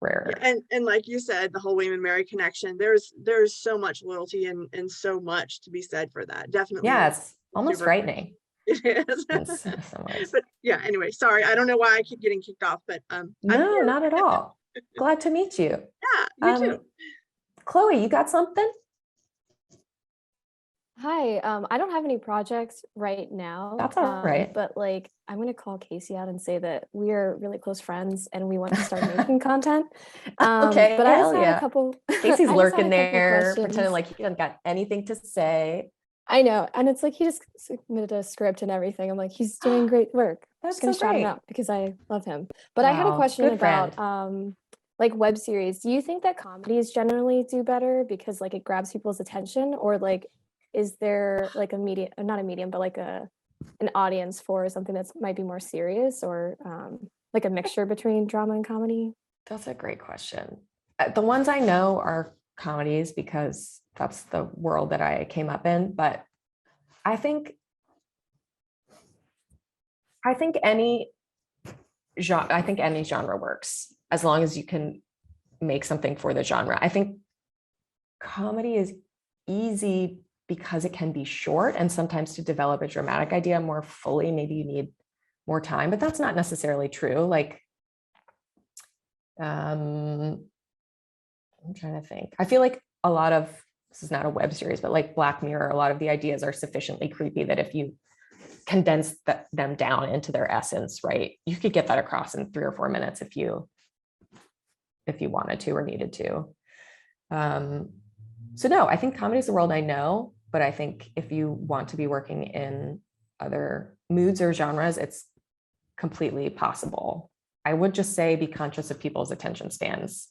S2: rare.
S14: Yeah, and like you said, the whole William and Mary connection, there's so much loyalty and so much to be said for that. Definitely.
S2: Yeah, it's almost frightening.
S14: It is. But yeah, anyway, sorry. I don't know why I keep getting kicked off, but
S2: no, not at all. Glad to meet you.
S14: Yeah, you too.
S2: Chloe, you got something?
S3: Hi, I don't have any projects right now.
S2: That's all right.
S3: But I'm going to call Casey out and say that we are really close friends and we want to start making content.
S2: Okay,
S3: but I just had a couple.
S2: Casey's lurking there, pretending like he doesn't got anything to say.
S3: I know, and it's like he just submitted a script and everything. I'm like, he's doing great work. I'm just going to shout him out because I love him. But I had a question about web series. Do you think that comedies generally do better because it grabs people's attention, or is there a medium, not a medium, but an audience for something that's might be more serious, or a mixture between drama and comedy?
S2: That's a great question. The ones I know are comedies because that's the world that I came up in. But I think any genre works as long as you can make something for the genre. I think comedy is easy because it can be short, and sometimes to develop a dramatic idea more fully, maybe you need more time, but that's not necessarily true. I'm trying to think. I feel like a lot of, this is not a web series, but Black Mirror, a lot of the ideas are sufficiently creepy that if you condense them down into their essence, right, you could get that across in 3 or 4 minutes if you wanted to or needed to. So no, I think comedy is the world I know, but I think if you want to be working in other moods or genres, it's completely possible. I would just say be conscious of people's attention spans,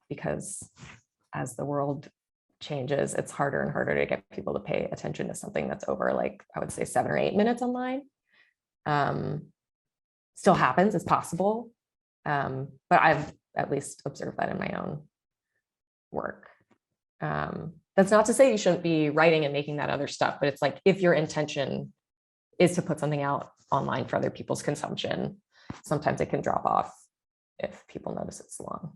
S2: because as the world changes, it's harder and harder to get people to pay attention to something that's over, I would say 7 or 8 minutes online. Still happens, it's possible. But I've at least observed that in my own work. That's not to say you shouldn't be writing and making that other stuff, but it's if your intention is to put something out online for other people's consumption, sometimes it can drop off if people notice it's long.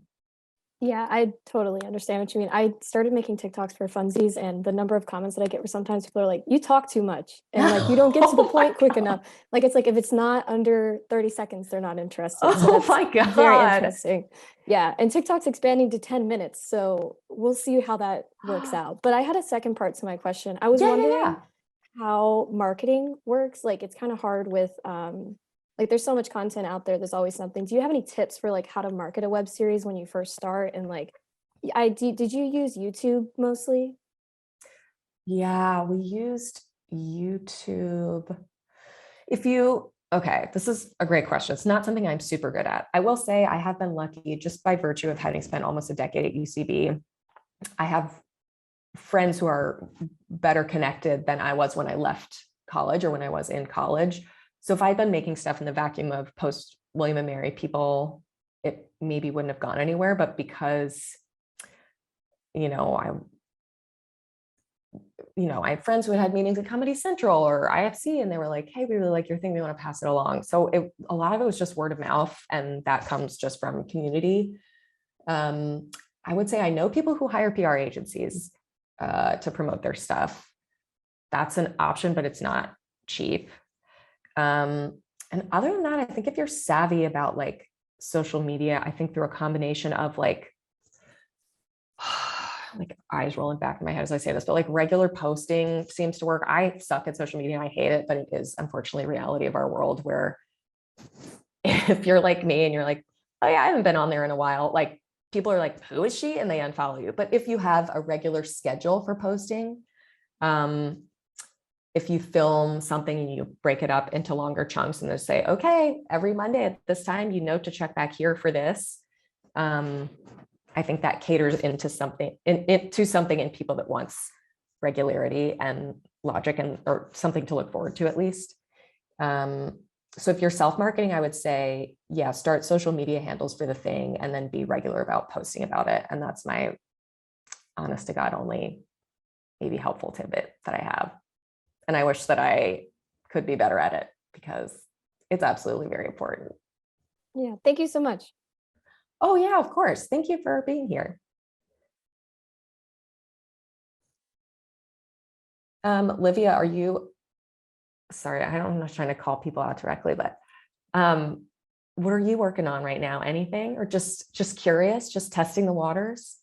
S3: Yeah, I totally understand what you mean. I started making TikToks for funsies, and the number of comments that I get were sometimes people are like, you talk too much, and you don't get to the point quick enough. It's if it's not under 30 seconds, they're not interested.
S2: Oh my God.
S3: Very interesting. Yeah, and TikTok's expanding to 10 minutes, so we'll see how that works out. But I had a second part to my question. I was wondering, how marketing works. Like it's kind of hard with like there's so much content out there, there's always something. Do you have any tips for like how to market a web series when you first start? And like did you use YouTube mostly?
S2: Yeah, we used YouTube. Okay, this is a great question. It's not something I'm super good at. I will say I have been lucky just by virtue of having spent almost a decade at UCB. I have friends who are better connected than I was when I left college or when I was in college. So if I'd been making stuff in the vacuum of post William and Mary people, it maybe wouldn't have gone anywhere. But because, I had friends who had meetings at Comedy Central or IFC, and they were like, hey, we really like your thing. We want to pass it along. So a lot of it was just word of mouth, and that comes just from community. I would say I know people who hire PR agencies to promote their stuff. That's an option, but it's not cheap. And other than that, I think if you're savvy about like social media, I think through a combination of like eyes rolling back in my head as I say this, but like regular posting seems to work. I suck at social media. I hate it, but it is unfortunately reality of our world where if you're like me and you're like, oh yeah, I haven't been on there in a while, like people are like, who is she? And they unfollow you. But if you have a regular schedule for posting, if you film something and you break it up into longer chunks and then say, okay, every Monday at this time, you know to check back here for this. I think that caters into something in people that wants regularity and logic or something to look forward to at least. So if you're self-marketing, I would say, yeah, start social media handles for the thing and then be regular about posting about it. And that's my honest to God only maybe helpful tidbit that I have. And I wish that I could be better at it because it's absolutely very important.
S3: Yeah, thank you so much.
S2: Oh yeah, of course. Thank you for being here. Livia, are you, sorry, I'm not trying to call people out directly, but what are you working on right now? Anything or just curious, just testing the waters?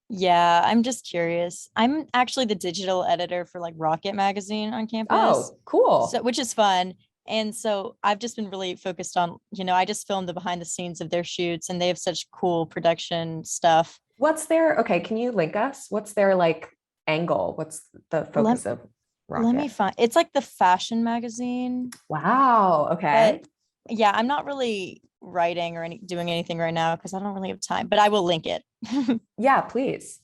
S15: Yeah, I'm just curious. I'm actually the digital editor for like Rocket magazine on campus.
S2: Oh, cool.
S15: So, which is fun. And so I've just been really focused on, I just filmed the behind the scenes of their shoots and they have such cool production stuff.
S2: Okay, can you link us? What's their like angle? What's the focus of Rocket?
S15: Let me find, it's like the fashion magazine.
S2: Wow, okay.
S15: But yeah, I'm not really writing or doing anything right now because I don't really have time, but I will link it.
S2: Yeah, please.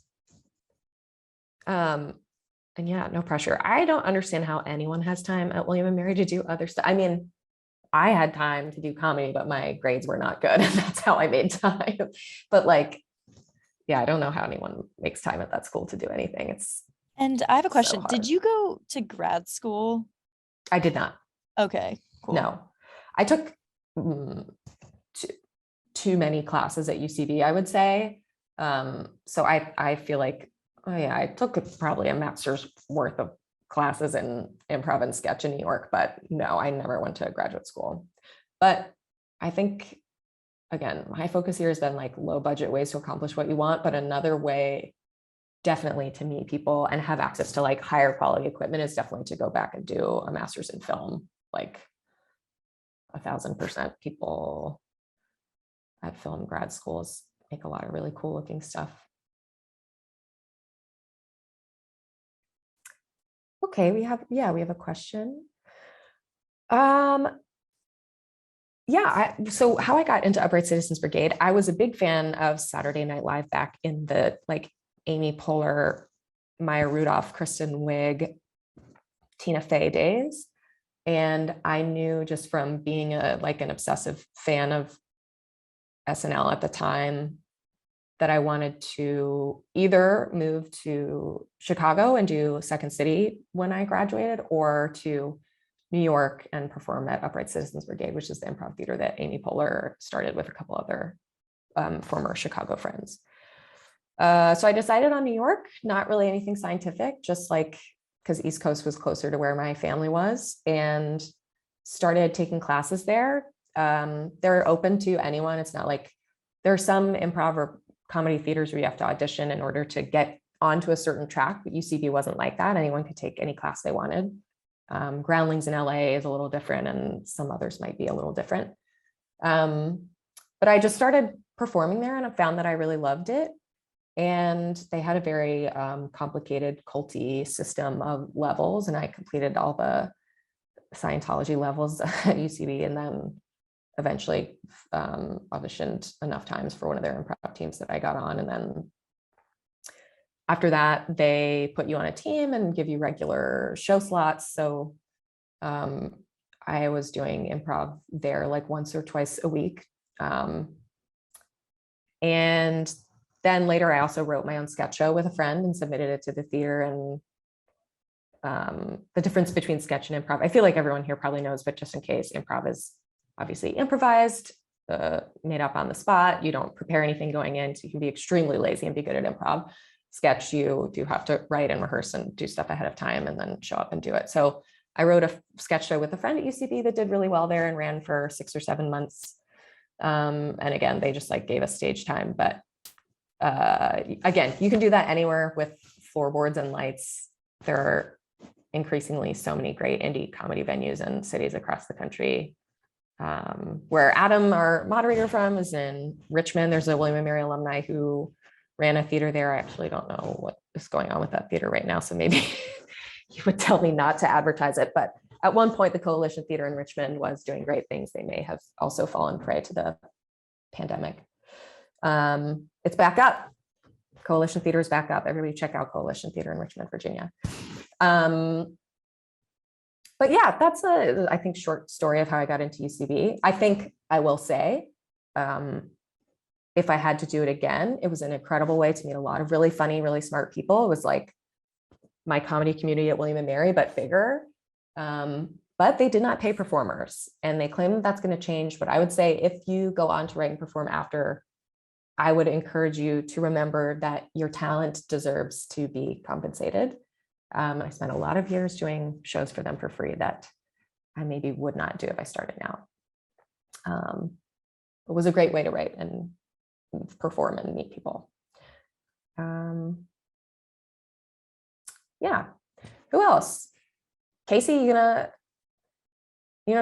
S2: And yeah, no pressure. I don't understand how anyone has time at William and Mary to do other stuff. I mean, I had time to do comedy, but my grades were not good. And that's how I made time. But like, yeah, I don't know how anyone makes time at that school to do anything.
S15: And I have a question. Did you go to grad school?
S2: I did not.
S15: Okay, cool.
S2: No, I took too many classes at UCB, I would say. So I feel like, oh yeah, I took probably a master's worth of classes in improv and sketch in New York, but no, I never went to graduate school. But I think, again, my focus here has been like low budget ways to accomplish what you want, but another way definitely to meet people and have access to like higher quality equipment is definitely to go back and do a master's in film. Like 1,000% people at film grad schools make a lot of really cool looking stuff. Okay, we have a question. So how I got into Upright Citizens Brigade, I was a big fan of Saturday Night Live back in the like Amy Poehler, Maya Rudolph, Kristen Wiig, Tina Fey days. And I knew just from being an obsessive fan of SNL at the time that I wanted to either move to Chicago and do Second City when I graduated, or to New York and perform at Upright Citizens Brigade, which is the improv theater that Amy Poehler started with a couple other former Chicago friends. So I decided on New York, not really anything scientific, just like because East Coast was closer to where my family was, and started taking classes there. They're open to anyone. It's not like there are some improv or comedy theaters where you have to audition in order to get onto a certain track, but UCB wasn't like that. Anyone could take any class they wanted. Groundlings in LA is a little different, and some others might be a little different. But I just started performing there and I found that I really loved it. And they had a very complicated culty system of levels, and I completed all the Scientology levels at UCB, and then eventually auditioned enough times for one of their improv teams that I got on. And then after that, they put you on a team and give you regular show slots. So I was doing improv there like once or twice a week. And then later, I also wrote my own sketch show with a friend and submitted it to the theater. And the difference between sketch and improv, I feel like everyone here probably knows, but just in case, improv is obviously improvised, made up on the spot. You don't prepare anything going in, so you can be extremely lazy and be good at improv. Sketch, you do have to write and rehearse and do stuff ahead of time and then show up and do it. So I wrote a sketch show with a friend at UCB that did really well there and ran for 6 or 7 months. And again, they just like gave us stage time. But again, you can do that anywhere with floorboards and lights. There are increasingly so many great indie comedy venues in cities across the country. Where Adam, our moderator from, is in Richmond. There's a William & Mary alumni who ran a theater there. I actually don't know what is going on with that theater right now, so maybe you would tell me not to advertise it. But at one point, the Coalition Theater in Richmond was doing great things. They may have also fallen prey to the pandemic. It's back up. Coalition Theater is back up. Everybody check out Coalition Theater in Richmond, Virginia. But yeah, that's I think, short story of how I got into UCB. I think I will say, if I had to do it again, it was an incredible way to meet a lot of really funny, really smart people. It was like my comedy community at William & Mary, but bigger. But they did not pay performers, and they claim that that's going to change. But I would say if you go on to write and perform after, I would encourage you to remember that your talent deserves to be compensated. I spent a lot of years doing shows for them for free that I maybe would not do if I started now. It was a great way to write and perform and meet people. Yeah. Who else? Casey, you gonna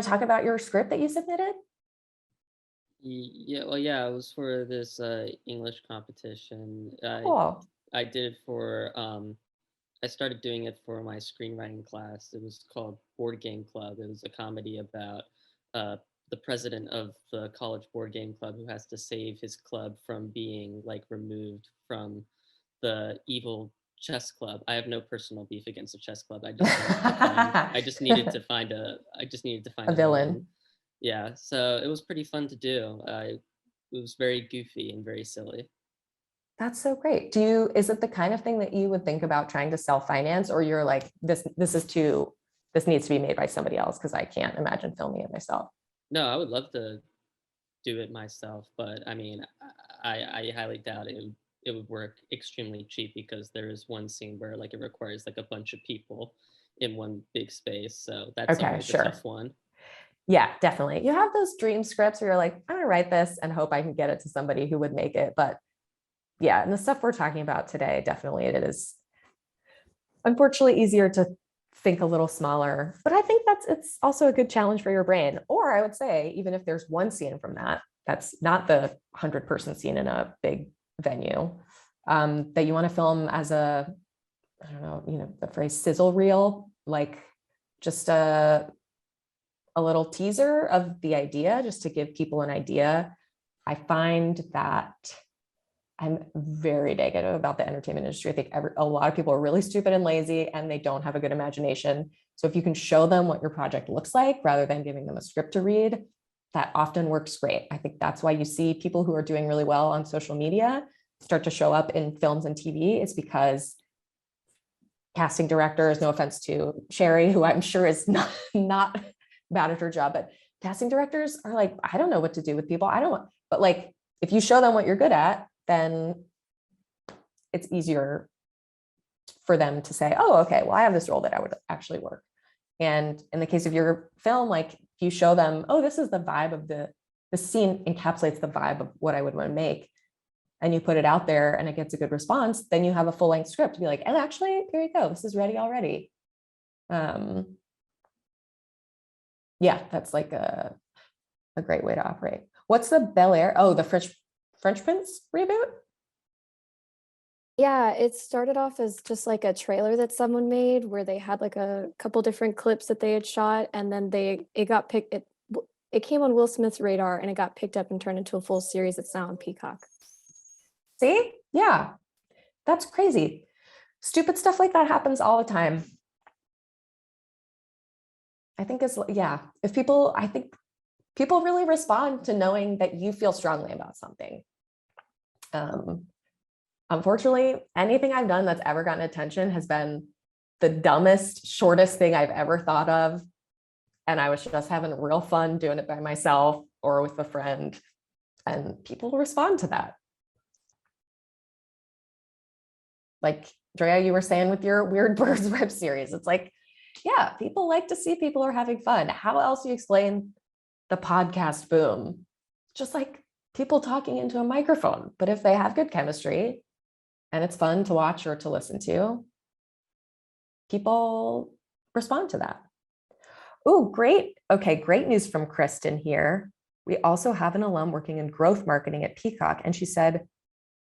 S2: talk about your script that you submitted?
S4: Yeah, well, yeah, it was for this English competition.
S2: Cool.
S4: I did it for, I started doing it for my screenwriting class. It was called Board Game Club. It was a comedy about the president of the college board game club who has to save his club from being like removed from the evil chess club. I have no personal beef against the chess club. I just needed to find a villain. Yeah, so it was pretty fun to do. It was very goofy and very silly.
S2: That's so great. Is it the kind of thing that you would think about trying to self-finance, or you're like, this needs to be made by somebody else because I can't imagine filming it myself?
S4: No, I would love to do it myself, but I mean, I highly doubt it would work extremely cheap, because there is one scene where like it requires like a bunch of people in one big space. So that's always a tough one.
S2: Yeah, definitely. You have those dream scripts where you're like, I'm gonna write this and hope I can get it to somebody who would make it. But yeah, and the stuff we're talking about today, definitely it is unfortunately easier to think a little smaller, but I think it's also a good challenge for your brain. Or I would say, even if there's one scene from that's not the 100-person scene in a big venue, that you want to film as I don't know, the phrase sizzle reel, like just a little teaser of the idea, just to give people an idea. I find that I'm very negative about the entertainment industry. I think a lot of people are really stupid and lazy, and they don't have a good imagination. So if you can show them what your project looks like rather than giving them a script to read, that often works great. I think that's why you see people who are doing really well on social media start to show up in films and TV. It's because casting directors, no offense to Sherry, who I'm sure is not bad at her job, but casting directors are like, I don't know what to do with people. But like, if you show them what you're good at, then it's easier for them to say, oh, okay, well, I have this role that I would actually work. And in the case of your film, like you show them, oh, this is the vibe of the scene encapsulates the vibe of what I would want to make. And you put it out there and it gets a good response, then you have a full-length script to be like, and actually, here you go, this is ready already. Yeah, that's like a great way to operate. What's the Bel Air? Oh, the French Prince reboot?
S3: Yeah, it started off as just like a trailer that someone made where they had like a couple different clips that they had shot, and then it came on Will Smith's radar and it got picked up and turned into a full series that's now on Peacock.
S2: See? Yeah. That's crazy. Stupid stuff like that happens all the time. I think I think people really respond to knowing that you feel strongly about something. Unfortunately, anything I've done that's ever gotten attention has been the dumbest, shortest thing I've ever thought of. And I was just having real fun doing it by myself or with a friend. And people respond to that. Like Drea, you were saying with your Weird Birds web series, it's like, yeah, people like to see people are having fun. How else do you explain the podcast boom? Just like people talking into a microphone. But if they have good chemistry and it's fun to watch or to listen to, people respond to that. Oh, great. Okay, great news from Kristen here. We also have an alum working in growth marketing at Peacock, and she said,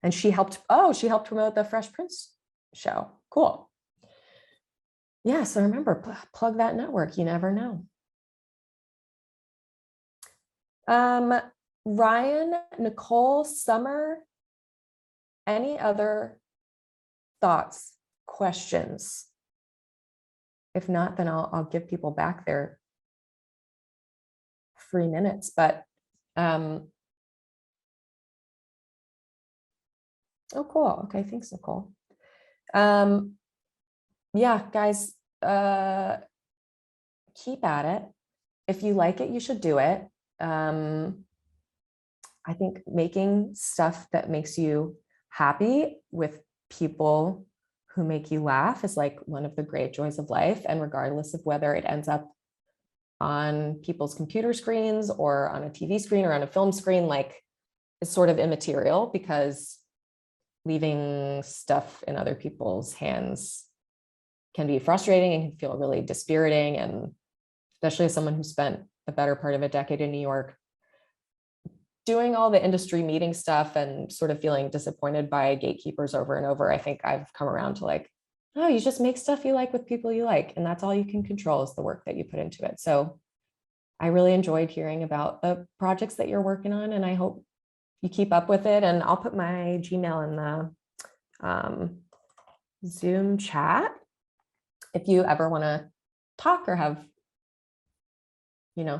S2: and she helped promote the Fresh Prince show. Cool. Yeah, so remember, plug that network. You never know. Ryan, Nicole, Summer, any other thoughts, questions? If not, then I'll give people back their 3 minutes. But oh, cool. Okay, thanks, Nicole. Yeah, guys, keep at it. If you like it, you should do it. I think making stuff that makes you happy with people who make you laugh is like one of the great joys of life. And regardless of whether it ends up on people's computer screens or on a TV screen or on a film screen, like it's sort of immaterial, because leaving stuff in other people's hands can be frustrating and can feel really dispiriting. And especially as someone who spent the better part of a decade in New York, doing all the industry meeting stuff and sort of feeling disappointed by gatekeepers over and over, I think I've come around to like, oh, you just make stuff you like with people you like. And that's all you can control is the work that you put into it. So I really enjoyed hearing about the projects that you're working on, and I hope you keep up with it. And I'll put my Gmail in the Zoom chat. If you ever want to talk or have,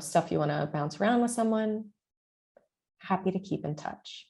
S2: stuff you want to bounce around with someone, happy to keep in touch.